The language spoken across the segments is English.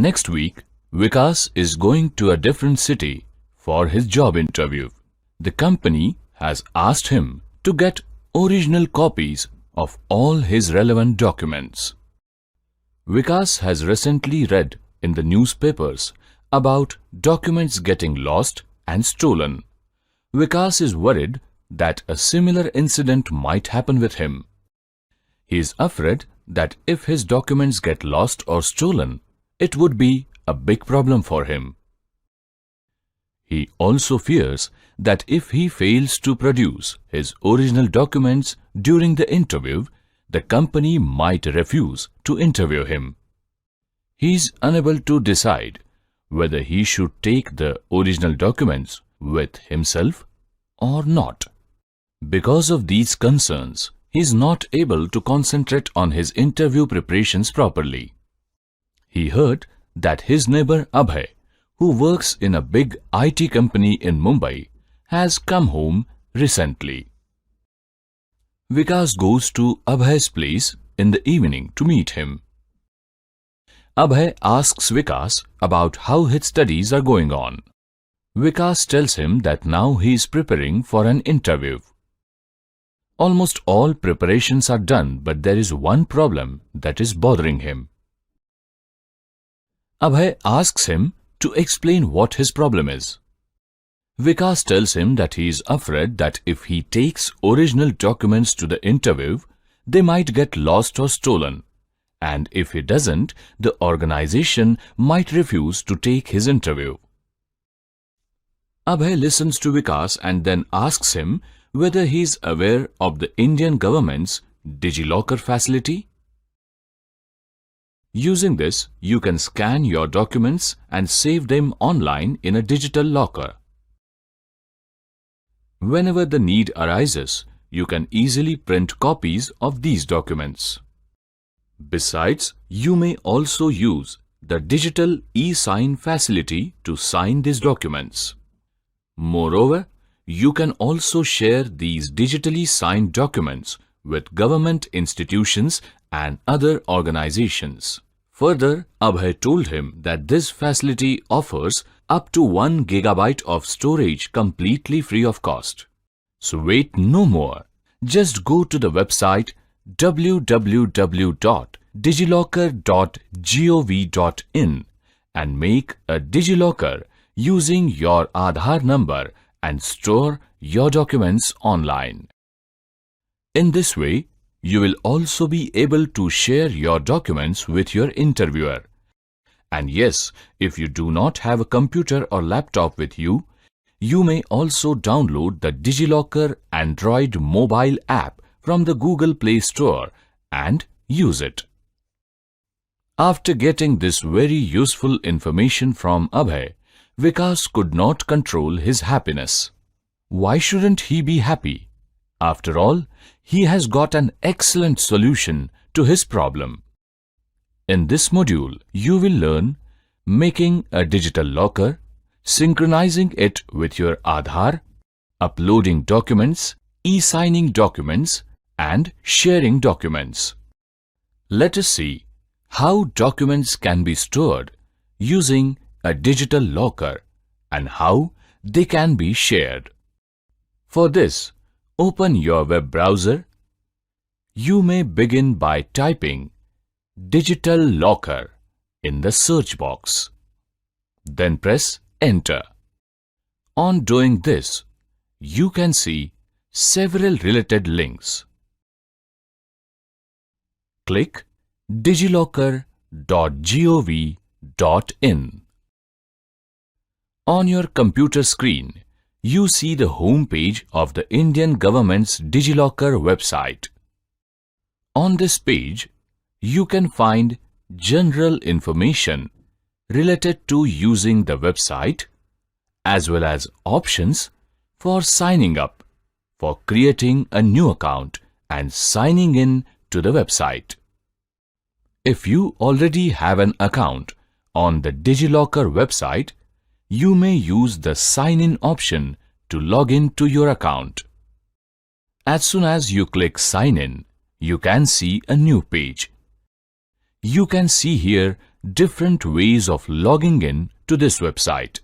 Next week, Vikas is going to a different city for his job interview. The company has asked him to get original copies of all his relevant documents. Vikas has recently read in the newspapers about documents getting lost and stolen. Vikas is worried that a similar incident might happen with him. He is afraid that if his documents get lost or stolen, it would be a big problem for him. He also fears that if he fails to produce his original documents during the interview, the company might refuse to interview him. He is unable to decide whether he should take the original documents with himself or not. Because of these concerns, he is not able to concentrate on his interview preparations properly. He heard that his neighbor Abhay, who works in a big IT company in Mumbai, has come home recently. Vikas goes to Abhay's place in the evening to meet him. Abhay asks Vikas about how his studies are going on. Vikas tells him that now he is preparing for an interview. Almost all preparations are done, but there is one problem that is bothering him. Abhay asks him to explain what his problem is. Vikas tells him that he is afraid that if he takes original documents to the interview, they might get lost or stolen, and if he doesn't, the organization might refuse to take his interview. Abhay listens to Vikas and then asks him whether he is aware of the Indian government's Digilocker facility. Using this, you can scan your documents and save them online in a digital locker. Whenever the need arises, you can easily print copies of these documents. Besides, you may also use the digital e-sign facility to sign these documents. Moreover, you can also share these digitally signed documents with government institutions and other organizations. Further, Abhay told him that this facility offers up to 1 GB of storage completely free of cost. So wait no more. Just go to the website www.digilocker.gov.in and make a Digilocker using your Aadhaar number and store your documents online. In this way, you will also be able to share your documents with your interviewer. And yes, if you do not have a computer or laptop with you, you may also download the Digilocker Android mobile app from the Google Play Store and use it. After getting this very useful information from Abhay, Vikas could not control his happiness. Why shouldn't he be happy? After all, he has got an excellent solution to his problem. In this module, you will learn making a digital locker, synchronizing it with your Aadhaar, uploading documents, e-signing documents, and sharing documents. Let us see how documents can be stored using a digital locker and how they can be shared. For this, open your web browser. You may begin by typing Digital Locker in the search box. Then press Enter. On doing this, you can see several related links. Click digilocker.gov.in. On your computer screen, you see the home page of the Indian government's Digilocker website. On this page, you can find general information related to using the website, as well as options for signing up, for creating a new account and signing in to the website. If you already have an account on the Digilocker website, you may use the sign-in option to log in to your account. As soon as you click Sign In, you can see a new page. you can see here different ways of logging in to this website.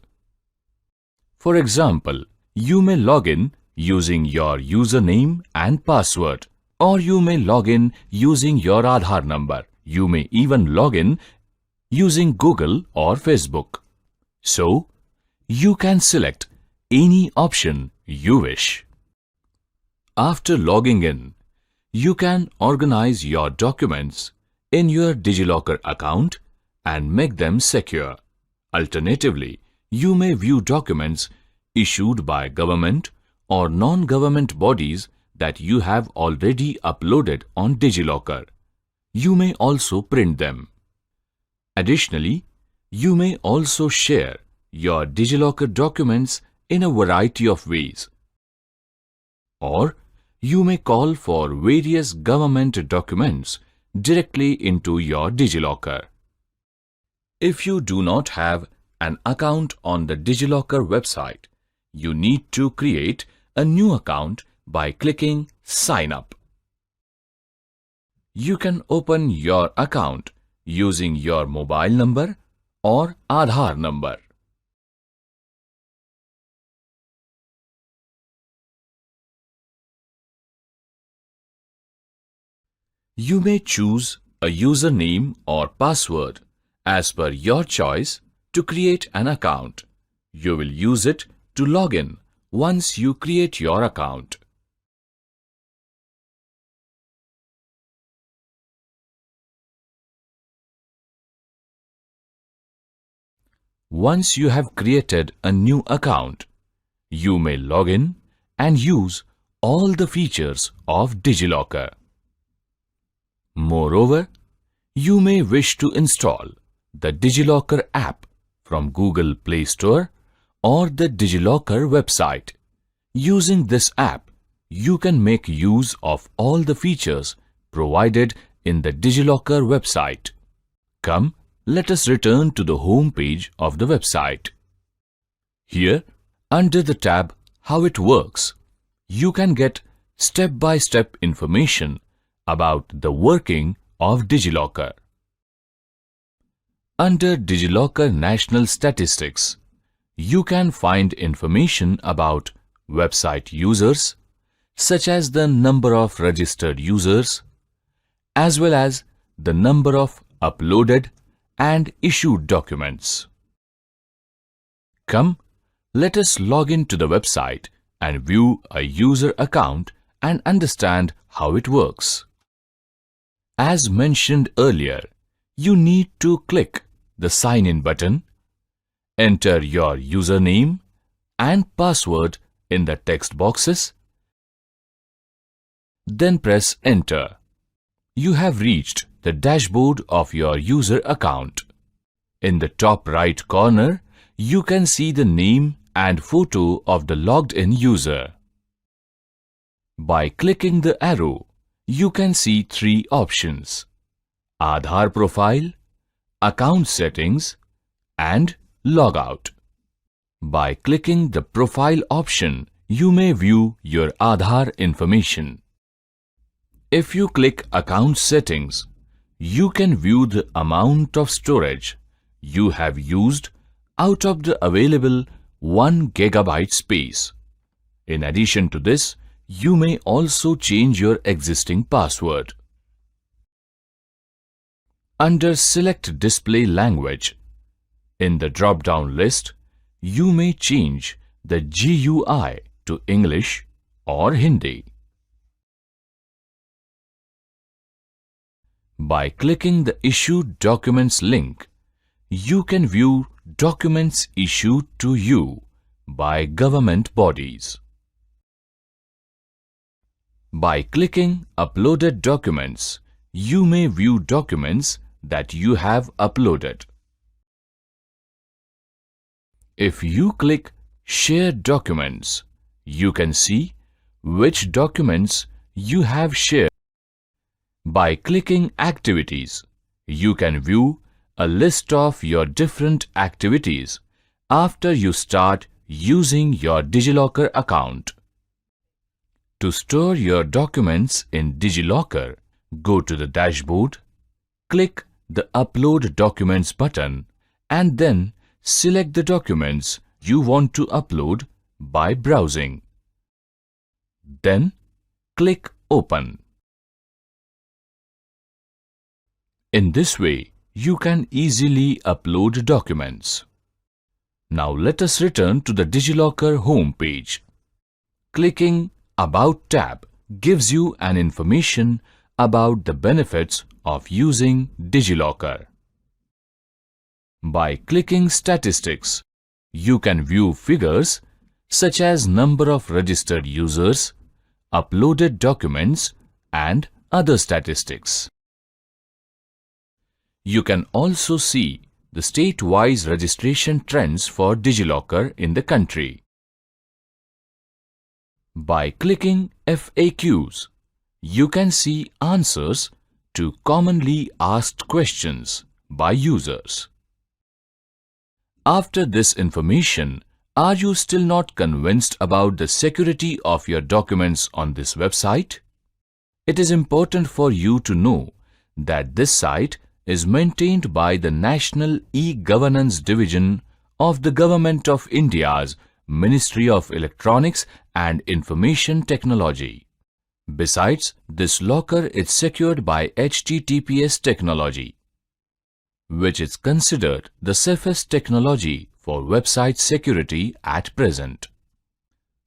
For example, you may log in using your username and password, or you may log in using your Aadhaar number. You may even log in using Google or Facebook. So, you can select any option you wish. After logging in, you can organize your documents in your Digilocker account and make them secure. Alternatively, you may view documents issued by government or non-government bodies that you have already uploaded on Digilocker. You may also print them. Additionally, you may also share your Digilocker documents in a variety of ways. Or you may call for various government documents directly into your Digilocker. If you do not have an account on the Digilocker website, you need to create a new account by clicking Sign Up. You can open your account using your mobile number or Aadhaar number. You may choose a username or password as per your choice to create an account. You will use it to log in once you create your account. Once you have created a new account, you may log in and use all the features of Digilocker. Moreover, you may wish to install the Digilocker app from Google Play Store or the Digilocker website. Using this app, you can make use of all the features provided in the Digilocker website. Come, let us return to the home page of the website. Here, under the tab How it works, you can get step-by-step information about the working of Digilocker. Under Digilocker National Statistics, you can find information about website users, such as the number of registered users, as well as the number of uploaded and issued documents. Come, let us log into the website and view a user account and understand how it works. As mentioned earlier, you need to click the Sign In button, enter your username and password in the text boxes, then press Enter. You have reached the dashboard of your user account. In the top right corner, you can see the name and photo of the logged-in user. By clicking the arrow, you can see three options: Aadhaar profile, account settings, and logout. By clicking the profile option, you may view your Aadhaar information. If you click account settings, you can view the amount of storage you have used out of the available 1 GB space. In addition to this, you may also change your existing password. Under Select Display Language, in the drop-down list, you may change the GUI to English or Hindi. By clicking the Issued Documents link, you can view documents issued to you by government bodies. By clicking Uploaded Documents, you may view documents that you have uploaded. If you click Share Documents, you can see which documents you have shared. By clicking Activities, you can view a list of your different activities after you start using your Digilocker account. To store your documents in Digilocker, go to the dashboard, click the Upload Documents button and then select the documents you want to upload by browsing. Then click Open. In this way, you can easily upload documents. Now let us return to the Digilocker home page. Clicking About tab gives you an information about the benefits of using Digilocker. By clicking Statistics, you can view figures such as number of registered users, uploaded documents, and other statistics. You can also see the state-wise registration trends for Digilocker in the country. By clicking FAQs, you can see answers to commonly asked questions by users. After this information, are you still not convinced about the security of your documents on this website? It is important for you to know that this site is maintained by the National E-Governance Division of the Government of India's Ministry of Electronics and Information Technology. Besides, this locker is secured by HTTPS technology, which is considered the safest technology for website security at present.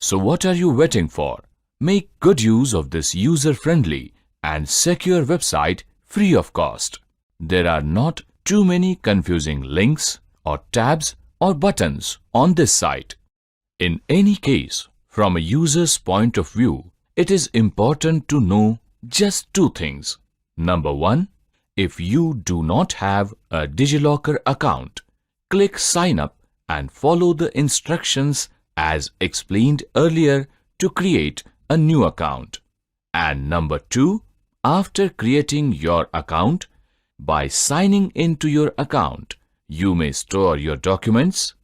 So what are you waiting for? Make good use of this user-friendly and secure website free of cost. There are not too many confusing links or tabs or buttons on this site. In any case, from a user's point of view, it is important to know just two things. Number one, if you do not have a Digilocker account, click Sign Up and follow the instructions as explained earlier to create a new account. And number two, after creating your account, by signing into your account, you may store your documents,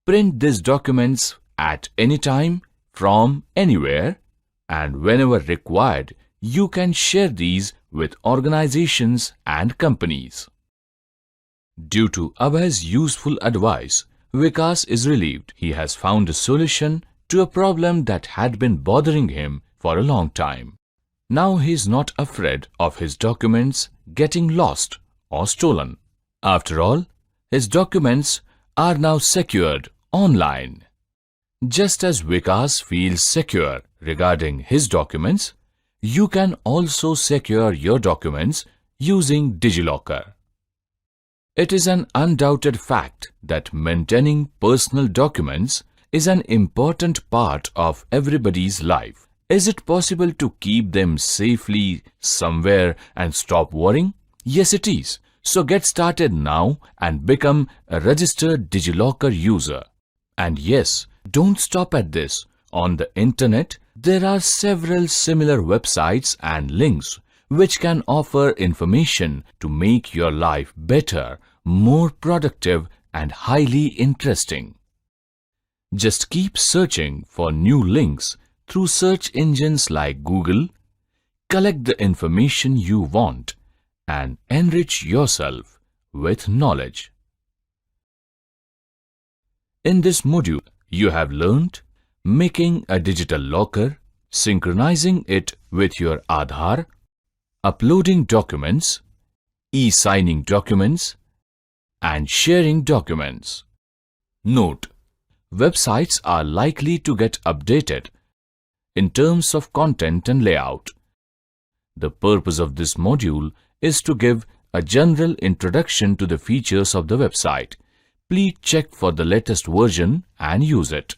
print these documents at any time from anywhere, and whenever required, you can share these with organizations and companies. Due to Abhay's useful advice, Vikas is relieved he has found a solution to a problem that had been bothering him for a long time. Now he is not afraid of his documents getting lost or stolen. After all, his documents are now secured online. Just as Vikas feels secure regarding his documents, you can also secure your documents using Digilocker. It is an undoubted fact that maintaining personal documents is an important part of everybody's life. Is it possible to keep them safely somewhere and stop worrying? Yes, it is. So get started now and become a registered Digilocker user. And yes, don't stop at this. On the internet, there are several similar websites and links which can offer information to make your life better, more productive, and highly interesting. Just keep searching for new links through search engines like Google, collect the information you want, and enrich yourself with knowledge. In this module, you have learned making a digital locker, synchronizing it with your Aadhaar, uploading documents, e-signing documents, and sharing documents. Note: websites are likely to get updated in terms of content and layout. The purpose of this module is to give a general introduction to the features of the website. Please check for the latest version and use it.